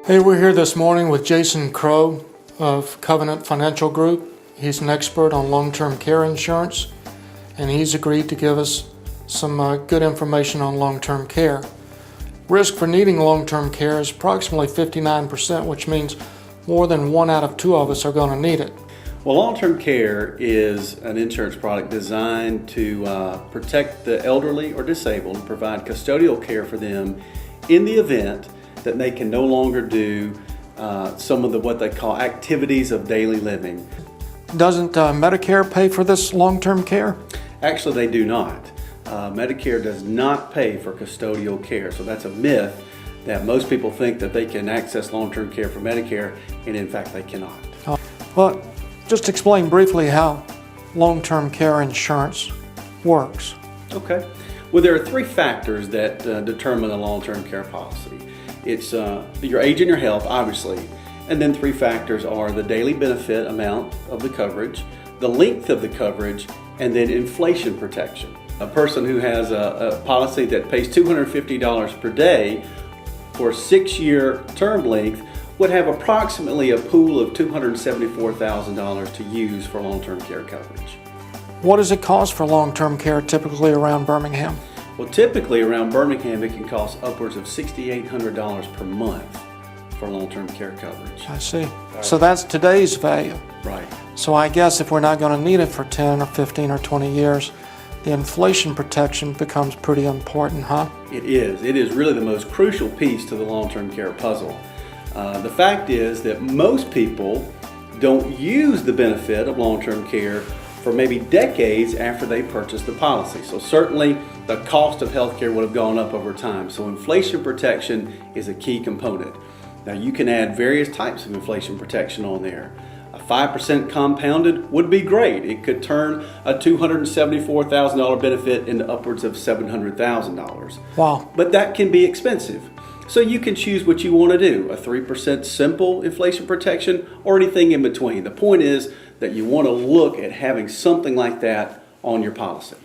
Hey, we're here this morning with Jason Crow of Covenant Financial Group. He's an expert on long-term care insurance, and he's agreed to give us some good information on long-term care. Risk for needing long-term care is approximately 59%, which means more than 1 out of 2 of us are going to need it. Well, long-term care is an insurance product designed to protect the elderly or disabled and provide custodial care for them in the event that they can no longer do some of what they call activities of daily living. Doesn't Medicare pay for this long-term care? Actually, they do not. Medicare does not pay for custodial care, so that's a myth that most people think that they can access long-term care for Medicare, and in fact they cannot. Well, just explain briefly how long-term care insurance works. Okay. Well, there are 3 factors that determine a long-term care policy. It's your age and your health, obviously, and then 3 factors are the daily benefit amount of the coverage, the length of the coverage, and then inflation protection. A person who has a policy that pays $250 per day for a 6-year term length would have approximately a pool of $274,000 to use for long-term care coverage. What does it cost for long-term care typically around Birmingham? Well, typically around Birmingham it can cost upwards of $6,800 per month for long-term care coverage. I see. So that's today's value. Right. So I guess if we're not going to need it for 10 or 15 or 20 years, the inflation protection becomes pretty important, huh? It is. It is really the most crucial piece to the long-term care puzzle. The fact is that most people don't use the benefit of long-term care for maybe decades after they purchase the policy. So certainly the cost of healthcare would have gone up over time. So inflation protection is a key component. Now you can add various types of inflation protection on there. A 5% compounded would be great. It could turn a $274,000 benefit into upwards of $700,000. Wow. But that can be expensive. So you can choose what you want to do, a 3% simple inflation protection or anything in between. The point is that you want to look at having something like that on your policy.